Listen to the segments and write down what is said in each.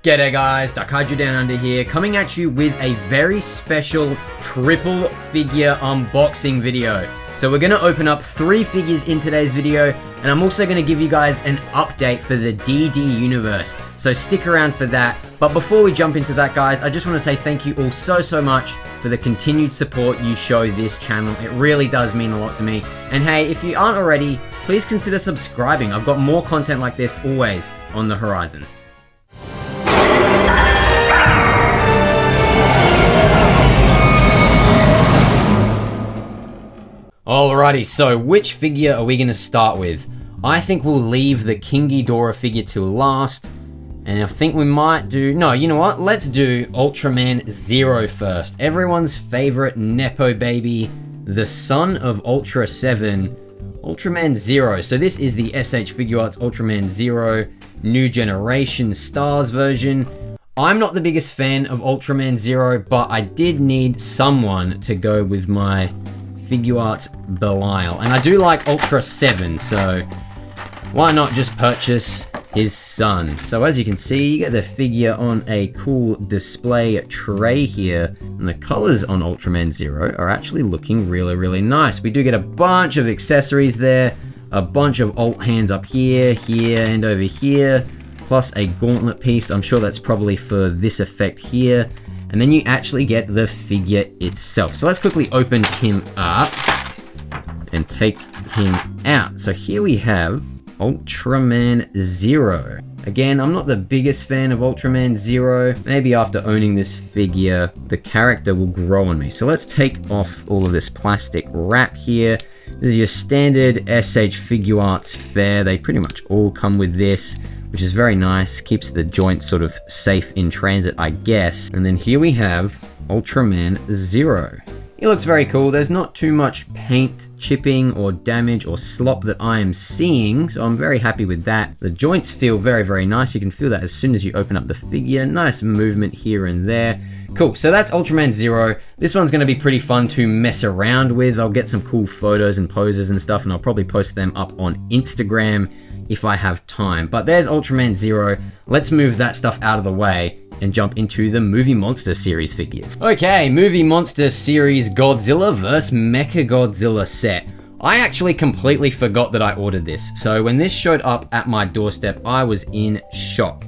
G'day guys, Daikaiju Down Under here, coming at you with a very special triple figure unboxing video. So we're going to open up 3 figures in today's video, and I'm also going to give you guys an update for the DD universe. So stick around for that. But before we jump into that guys, I just want to say thank you all so much for the continued support you show this channel. It really does mean a lot to me. And hey, if you aren't already, please consider subscribing. I've got more content like this always on the horizon. Alrighty, so which figure are we going to start with? I think we'll leave the King Ghidorah figure till last. And I think we might do... No, you know what? Let's do Ultraman Zero first. Everyone's favorite Nepo baby. The son of Ultra 7. Ultraman Zero. So this is the SH Figuarts Ultraman Zero New Generation Stars version. I'm not the biggest fan of Ultraman Zero, but I did need someone to go with my Figuarts Belial. And I do like Ultra 7, so why not just purchase his son? So as you can see, you get the figure on a cool display tray here, and the colors on Ultraman Zero are actually looking really nice. We do get a bunch of accessories there, a bunch of alt hands up here, and over here, plus a gauntlet piece. I'm sure that's probably for this effect here. And then you actually get the figure itself. So let's quickly open him up and take him out. So here we have Ultraman Zero. Again, I'm not the biggest fan of Ultraman Zero. Maybe after owning this figure, the character will grow on me. So let's take off all of this plastic wrap here. This is your standard SH Figuarts fare. They pretty much all come with this, which is very nice. Keeps the joints sort of safe in transit, I guess. And then here we have Ultraman Zero. He looks very cool. There's not too much paint chipping or damage or slop that I am seeing, so I'm very happy with that. The joints feel very nice. You can feel that as soon as you open up the figure. Nice movement here and there. Cool, so that's Ultraman Zero. This one's going to be pretty fun to mess around with. I'll get some cool photos and poses and stuff, and I'll probably post them up on Instagram if I have time. But there's Ultraman Zero. Let's move that stuff out of the way and jump into the Movie Monster series figures. Okay, Movie Monster series Godzilla vs Mechagodzilla set. I actually completely forgot that I ordered this. So when this showed up at my doorstep, I was in shock.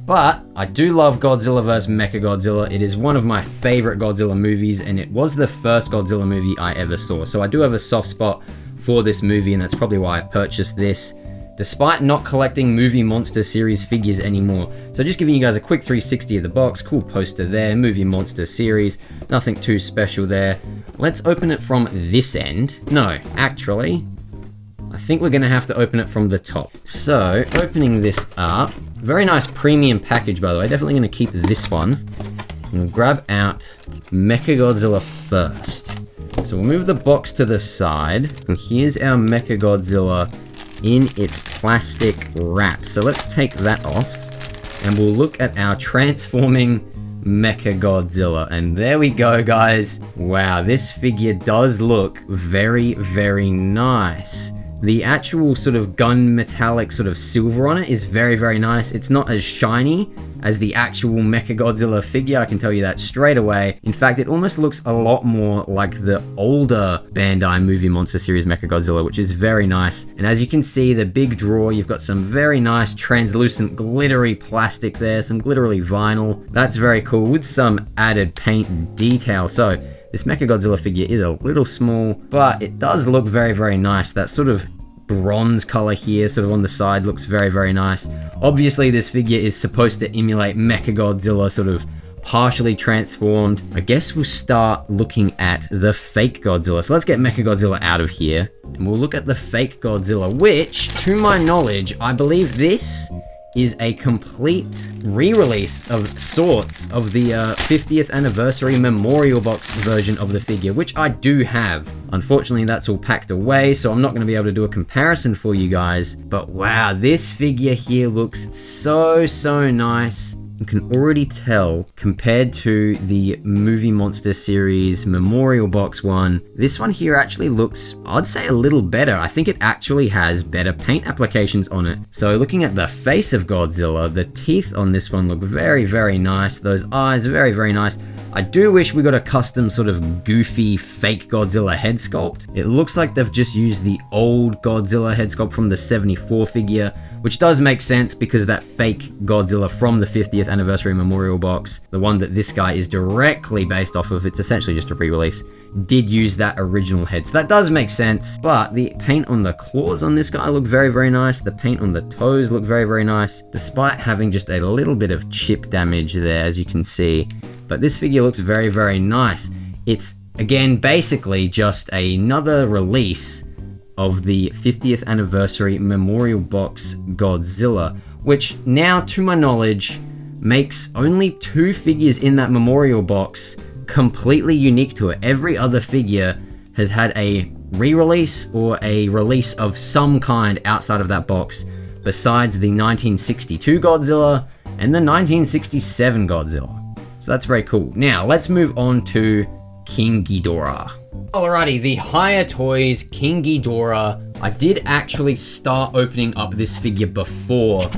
But I do love Godzilla vs Mechagodzilla. It is one of my favorite Godzilla movies, and it was the first Godzilla movie I ever saw. So I do have a soft spot for this movie, and that's probably why I purchased this, despite not collecting Movie Monster series figures anymore. So just giving you guys a quick 360 of the box. Cool poster there, Movie Monster series. Nothing too special there. Let's open it from this end. No, actually, I think we're gonna have to open it from the top. So, opening this up. Very nice premium package, by the way. Definitely gonna keep this one. And we'll grab out Mechagodzilla first. So we'll move the box to the side. And here's our Mechagodzilla in its plastic wrap. So let's take that off, and we'll look at our transforming Mechagodzilla. And there we go, guys. Wow, this figure does look very nice. The actual sort of gun metallic sort of silver on it is very nice. It's not as shiny as the actual Mechagodzilla figure, I can tell you that straight away. In fact, it almost looks a lot more like the older Bandai Movie Monster series Mechagodzilla, which is very nice. And as you can see, the big drawer, you've got some very nice translucent glittery plastic there, some glittery vinyl. That's very cool with some added paint detail. So this Mechagodzilla figure is a little small, but it does look very nice. That sort of bronze color here, sort of on the side, looks very nice. Obviously, this figure is supposed to emulate Mechagodzilla, sort of partially transformed. I guess we'll start looking at the fake Godzilla. So let's get Mechagodzilla out of here, and we'll look at the fake Godzilla, which, to my knowledge, I believe this is a complete re-release of sorts of the 50th anniversary memorial box version of the figure, which I do have. Unfortunately, that's all packed away, so I'm not going to be able to do a comparison for you guys. But wow, this figure here looks so nice. you can already tell, compared to the Movie Monster series Memorial Box one, this one here actually looks, I'd say, a little better. I think it actually has better paint applications on it. So looking at the face of Godzilla, the teeth on this one look very, very nice. Those eyes are very, very nice. I do wish we got a custom sort of goofy fake Godzilla head sculpt. It looks like they've just used the old Godzilla head sculpt from the 74 figure, which does make sense because that fake Godzilla from the 50th anniversary memorial box, the one that this guy is directly based off of, it's essentially just a re-release, did use that original head. So that does make sense, but the paint on the claws on this guy look very, very nice. The paint on the toes look very, very nice, despite having just a little bit of chip damage there, as you can see. But this figure looks very, very nice. It's, again, basically just another release of the 50th anniversary memorial box Godzilla, which now, to my knowledge, makes only 2 figures in that memorial box completely unique to it. Every other figure has had a re-release or a release of some kind outside of that box, besides the 1962 Godzilla and the 1967 Godzilla. So that's very cool. Now, let's move on to King Ghidorah. Alrighty, the Hiya Toys King Ghidorah. I did actually start opening up this figure before,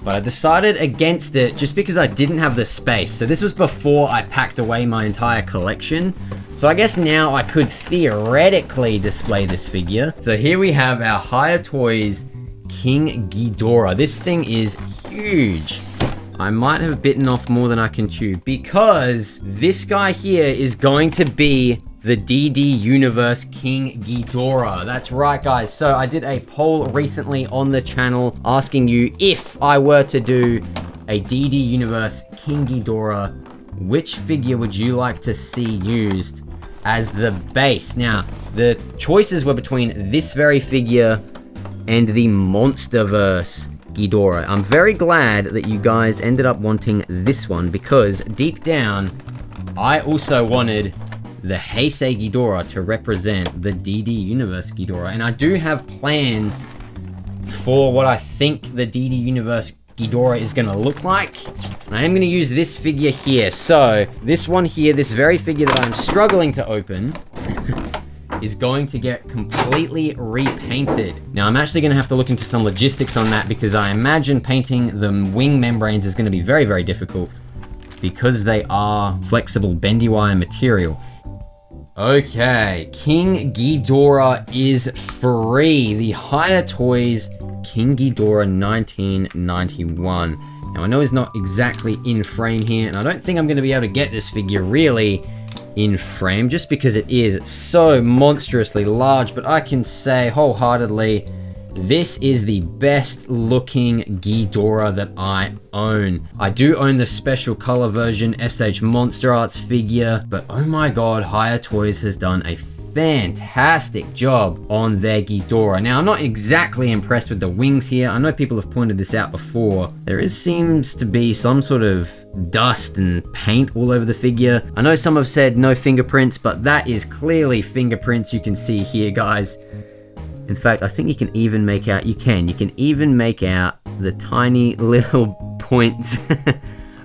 but I decided against it just because I didn't have the space. So this was before I packed away my entire collection. So I guess now I could theoretically display this figure. So here we have our Hiya Toys King Ghidorah. This thing is huge. I might have bitten off more than I can chew, because this guy here is going to be the DD Universe King Ghidorah. That's right, guys. So I did a poll recently on the channel asking you, if I were to do a DD Universe King Ghidorah, which figure would you like to see used as the base? Now, the choices were between this very figure and the Monsterverse Ghidorah. I'm very glad that you guys ended up wanting this one, because deep down, I also wanted the Heisei Ghidorah to represent the DD Universe Ghidorah. And I do have plans for what I think the DD Universe Ghidorah is going to look like. I am going to use this figure here. So, this one here, this very figure that I'm struggling to open, is going to get completely repainted. Now, I'm actually going to have to look into some logistics on that, because I imagine painting the wing membranes is going to be very, very difficult, because they are flexible bendy wire material. Okay, King Ghidorah is free. The Hiya Toys King Ghidorah 1991. Now, I know he's not exactly in frame here, and I don't think I'm going to be able to get this figure really in frame, just because it is so monstrously large, but I can say wholeheartedly, this is the best looking Ghidorah that I own. I do own the special color version SH Monster Arts figure, but oh my god, Hiya Toys has done a fantastic job on their Ghidorah. Now, I'm not exactly impressed with the wings here. I know people have pointed this out before. Seems to be some sort of dust and paint all over the figure. I know some have said no fingerprints, but that is clearly fingerprints you can see here, guys. In fact, I think you can even make out, you can even make out the tiny little points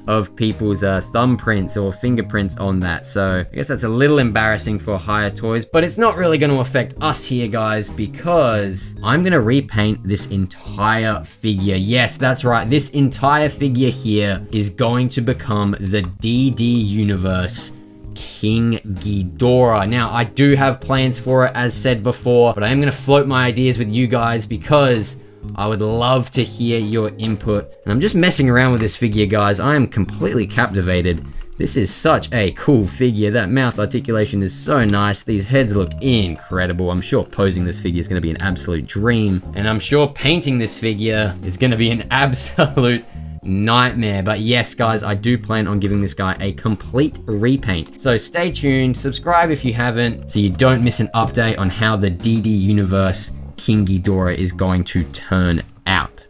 of people's thumbprints or fingerprints on that. So I guess that's a little embarrassing for Hiya Toys, but it's not really going to affect us here, guys, because I'm going to repaint this entire figure. Yes, that's right. This entire figure here is going to become the DD Universe King Ghidorah. Now, I do have plans for it, as said before, but I am going to float my ideas with you guys, because I would love to hear your input. And I'm just messing around with this figure, guys. I am completely captivated. This is such a cool figure. That mouth articulation is so nice. These heads look incredible. I'm sure posing this figure is going to be an absolute dream. And I'm sure painting this figure is going to be an absolute nightmare. But yes, guys, I do plan on giving this guy a complete repaint. So stay tuned, subscribe if you haven't, so you don't miss an update on how the DD Universe King Ghidorah is going to turn out.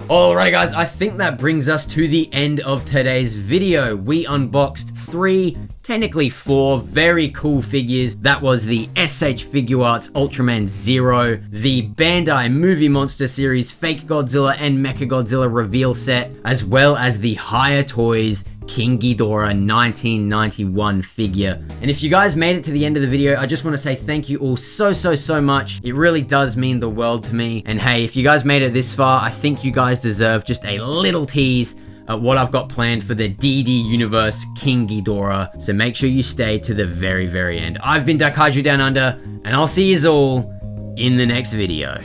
Alrighty guys, I think that brings us to the end of today's video. We unboxed 3, technically 4 very cool figures. That was the SH Figuarts Ultraman Zero, the Bandai Movie Monster Series Fake Godzilla and Mechagodzilla reveal set, as well as the Higher Toys King Ghidorah 1991 figure. And if you guys made it to the end of the video, I just want to say thank you all so much. It really does mean the world to me. And hey, if you guys made it this far, I think you guys deserve just a little tease at what I've got planned for the DD Universe King Ghidorah. So make sure you stay to the very end. I've been Daikaiju Down Under, and I'll see you all in the next video.